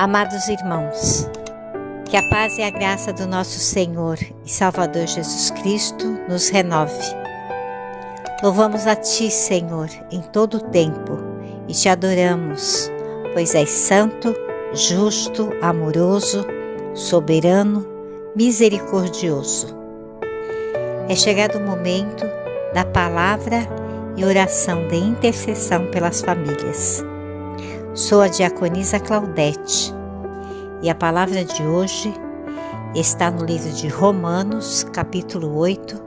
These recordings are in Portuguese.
Amados irmãos, que a paz e a graça do nosso Senhor e Salvador Jesus Cristo nos renove. Louvamos a Ti, Senhor, em todo o tempo e Te adoramos, pois és santo, justo, amoroso, soberano, misericordioso. É chegado o momento da palavra e oração de intercessão pelas famílias. Sou a diaconisa Claudete e a palavra de hoje está no livro de Romanos, capítulo 8,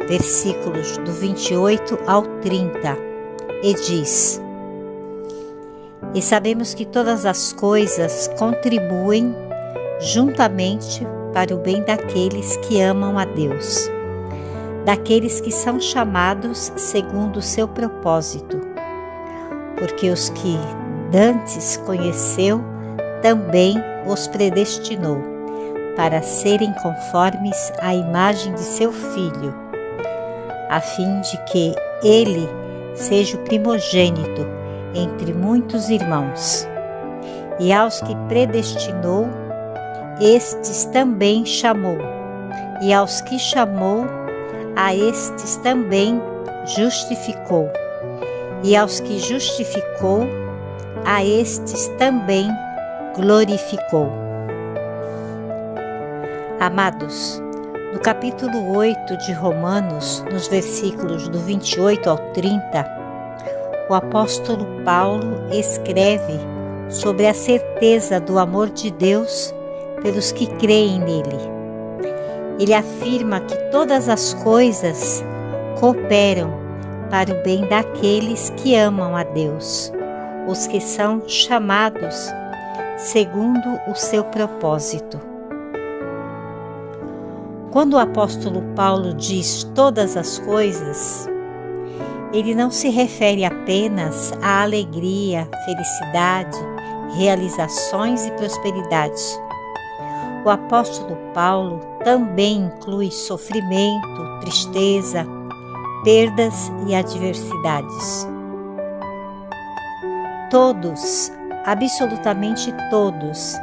versículos do 28 ao 30, e diz: E sabemos que todas as coisas contribuem juntamente para o bem daqueles que amam a Deus, daqueles que são chamados segundo o seu propósito, porque os que dantes conheceu, também os predestinou, para serem conformes à imagem de seu Filho, a fim de que ele seja o primogênito entre muitos irmãos. E aos que predestinou, estes também chamou, e aos que chamou, a estes também justificou, e aos que justificou, a estes também glorificou. Amados, no capítulo 8 de Romanos, nos versículos do 28 ao 30, o apóstolo Paulo escreve sobre a certeza do amor de Deus pelos que creem nele. Ele afirma que todas as coisas cooperam para o bem daqueles que amam a Deus, os que são chamados segundo o seu propósito. Quando o apóstolo Paulo diz todas as coisas, ele não se refere apenas à alegria, felicidade, realizações e prosperidade. O apóstolo Paulo também inclui sofrimento, tristeza, perdas e adversidades. Todos, absolutamente todos,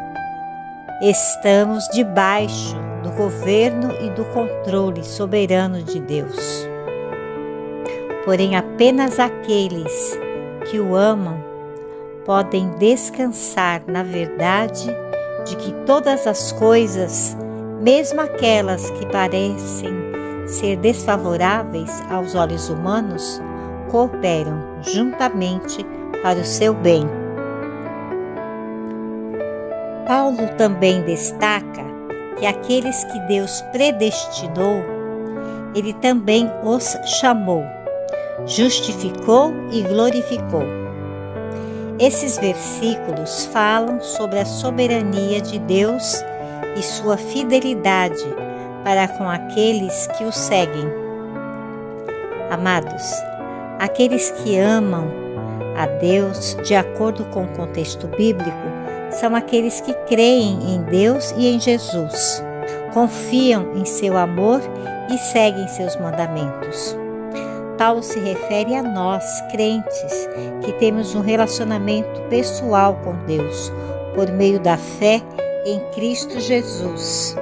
estamos debaixo do governo e do controle soberano de Deus. Porém, apenas aqueles que o amam podem descansar na verdade de que todas as coisas, mesmo aquelas que parecem ser desfavoráveis aos olhos humanos, cooperam juntamente para o seu bem. Paulo também destaca que aqueles que Deus predestinou, ele também os chamou, justificou e glorificou. Esses versículos falam sobre a soberania de Deus e sua fidelidade para com aqueles que o seguem. Amados, aqueles que amam a Deus, de acordo com o contexto bíblico, são aqueles que creem em Deus e em Jesus, confiam em seu amor e seguem seus mandamentos. Paulo se refere a nós, crentes, que temos um relacionamento pessoal com Deus, por meio da fé em Cristo Jesus.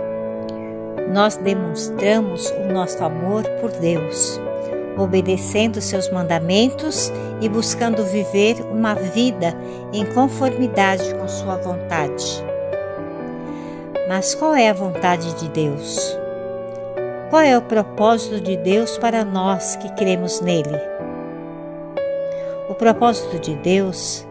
Nós demonstramos o nosso amor por Deus, obedecendo seus mandamentos e buscando viver uma vida em conformidade com sua vontade. Mas qual é a vontade de Deus? Qual é o propósito de Deus para nós que cremos nele? O propósito de Deus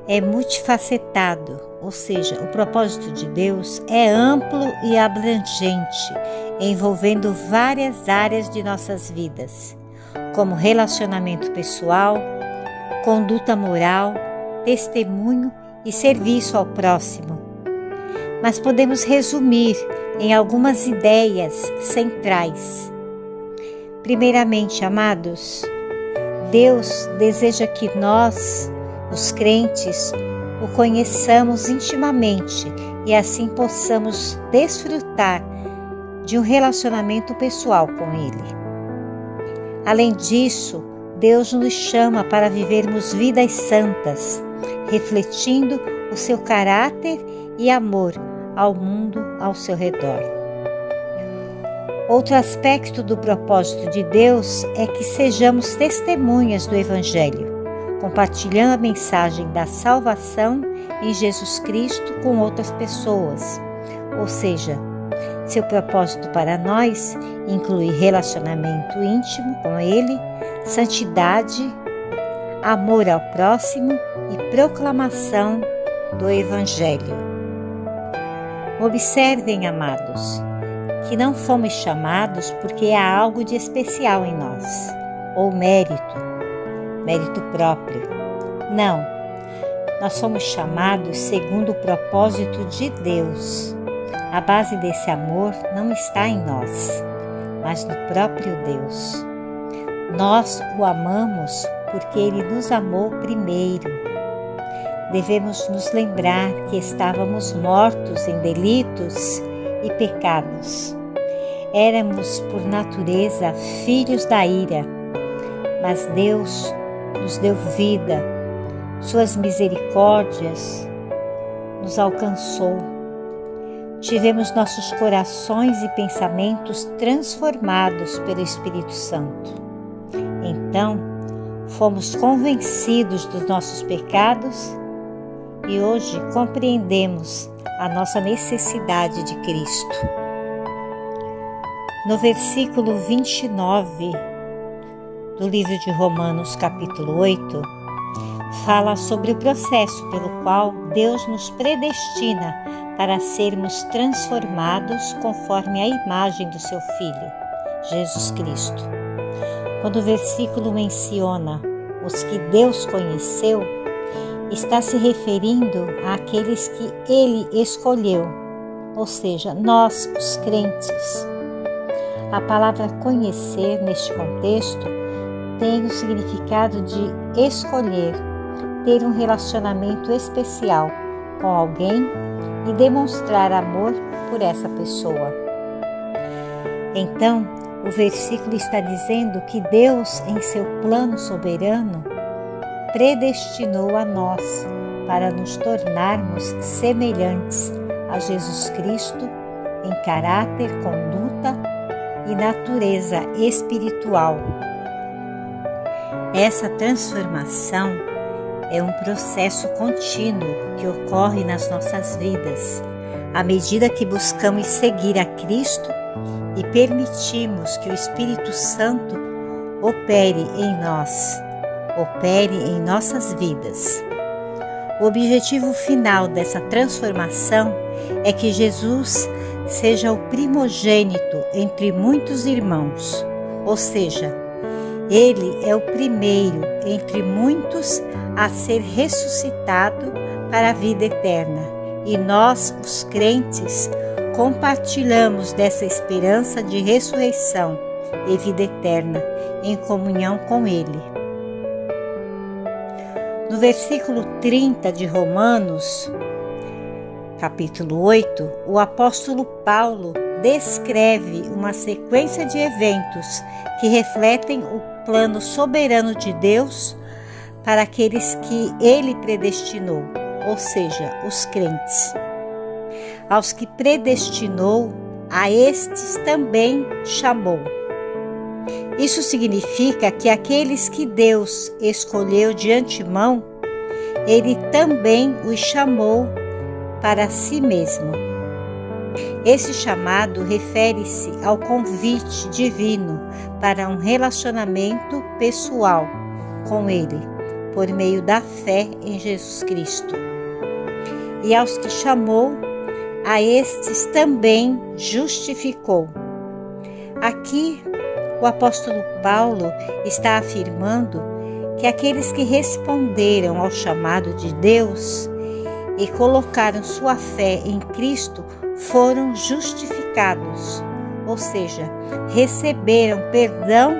é multifacetado, ou seja, o propósito de Deus é amplo e abrangente, envolvendo várias áreas de nossas vidas, como relacionamento pessoal, conduta moral, testemunho e serviço ao próximo. Mas podemos resumir em algumas ideias centrais. Primeiramente, amados, Deus deseja que nós, os crentes, o conheçamos intimamente e assim possamos desfrutar de um relacionamento pessoal com Ele. Além disso, Deus nos chama para vivermos vidas santas, refletindo o seu caráter e amor ao mundo ao seu redor. Outro aspecto do propósito de Deus é que sejamos testemunhas do Evangelho, compartilhando a mensagem da salvação em Jesus Cristo com outras pessoas. Ou seja, seu propósito para nós inclui relacionamento íntimo com Ele, santidade, amor ao próximo e proclamação do Evangelho. Observem, amados, que não fomos chamados porque há algo de especial em nós, ou mérito próprio. Não, nós fomos chamados segundo o propósito de Deus. A base desse amor não está em nós, mas no próprio Deus. Nós o amamos porque Ele nos amou primeiro. Devemos nos lembrar que estávamos mortos em delitos e pecados. Éramos, por natureza, filhos da ira, mas Deus nos deu vida. Suas misericórdias nos alcançou. Tivemos nossos corações e pensamentos transformados pelo Espírito Santo. Então, fomos convencidos dos nossos pecados e hoje compreendemos a nossa necessidade de Cristo. No versículo 29 do livro de Romanos, capítulo 8, fala sobre o processo pelo qual Deus nos predestina para sermos transformados conforme a imagem do seu Filho, Jesus Cristo. Quando o versículo menciona os que Deus conheceu, está se referindo àqueles que Ele escolheu, ou seja, nós, os crentes. A palavra conhecer, neste contexto, tem o significado de escolher, ter um relacionamento especial com alguém e demonstrar amor por essa pessoa. Então, o versículo está dizendo que Deus, em seu plano soberano, predestinou a nós para nos tornarmos semelhantes a Jesus Cristo em caráter, conduta e natureza espiritual. Essa transformação é um processo contínuo que ocorre nas nossas vidas, à medida que buscamos seguir a Cristo e permitimos que o Espírito Santo opere em nós, opere em nossas vidas. O objetivo final dessa transformação é que Jesus seja o primogênito entre muitos irmãos, ou seja, Ele é o primeiro entre muitos a ser ressuscitado para a vida eterna, e nós, os crentes, compartilhamos dessa esperança de ressurreição e vida eterna em comunhão com Ele. No versículo 30 de Romanos, capítulo 8, o apóstolo Paulo descreve uma sequência de eventos que refletem o plano soberano de Deus para aqueles que Ele predestinou, ou seja, os crentes. Aos que predestinou, a estes também chamou. Isso significa que aqueles que Deus escolheu de antemão, Ele também os chamou para si mesmo. Esse chamado refere-se ao convite divino para um relacionamento pessoal com Ele, por meio da fé em Jesus Cristo. E aos que chamou, a estes também justificou. Aqui, o apóstolo Paulo está afirmando que aqueles que responderam ao chamado de Deus e colocaram sua fé em Cristo foram justificados, ou seja, receberam perdão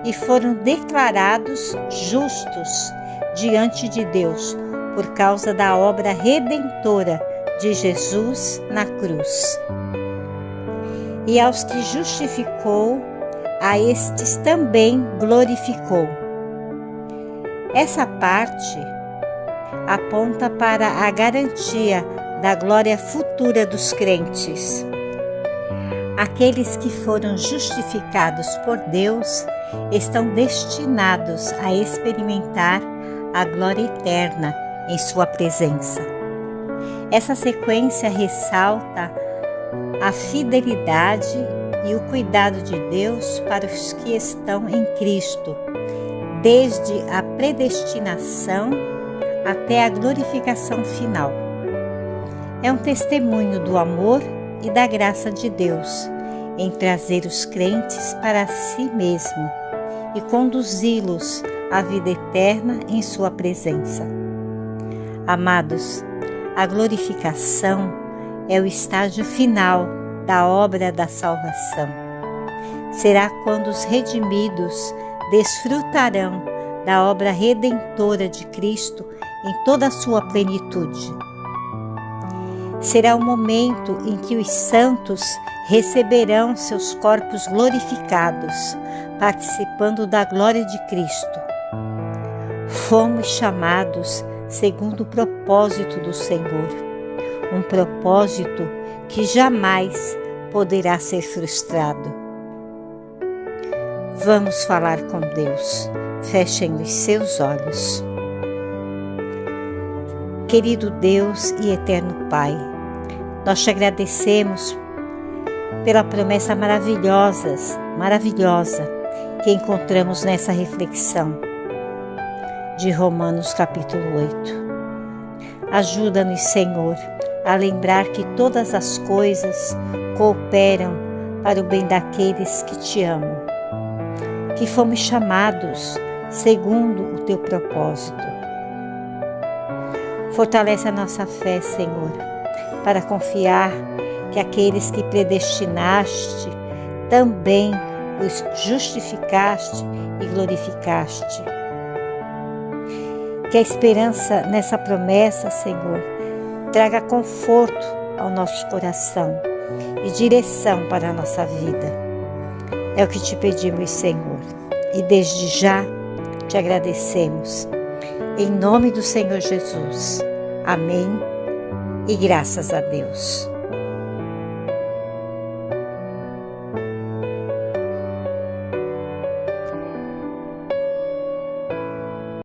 e foram declarados justos diante de Deus por causa da obra redentora de Jesus na cruz. E aos que justificou, a estes também glorificou. Essa parte aponta para a garantia da glória futura dos crentes. Aqueles que foram justificados por Deus estão destinados a experimentar a glória eterna em sua presença. Essa sequência ressalta a fidelidade e o cuidado de Deus para os que estão em Cristo, desde a predestinação até a glorificação final. É um testemunho do amor e da graça de Deus em trazer os crentes para si mesmo e conduzi-los à vida eterna em sua presença. Amados, a glorificação é o estágio final da obra da salvação. Será quando os redimidos desfrutarão da obra redentora de Cristo em toda a sua plenitude. Será o momento em que os santos receberão seus corpos glorificados, participando da glória de Cristo. Fomos chamados segundo o propósito do Senhor, um propósito que jamais poderá ser frustrado. Vamos falar com Deus. Fechem os seus olhos. Querido Deus e eterno Pai, nós te agradecemos pela promessa maravilhosa que encontramos nessa reflexão de Romanos capítulo 8. Ajuda-nos, Senhor, a lembrar que todas as coisas cooperam para o bem daqueles que te amam, que fomos chamados segundo o teu propósito. Fortalece a nossa fé, Senhor, para confiar que aqueles que predestinaste também os justificaste e glorificaste. Que a esperança nessa promessa, Senhor, traga conforto ao nosso coração e direção para a nossa vida. É o que te pedimos, Senhor, e desde já te agradecemos. Em nome do Senhor Jesus. Amém e graças a Deus.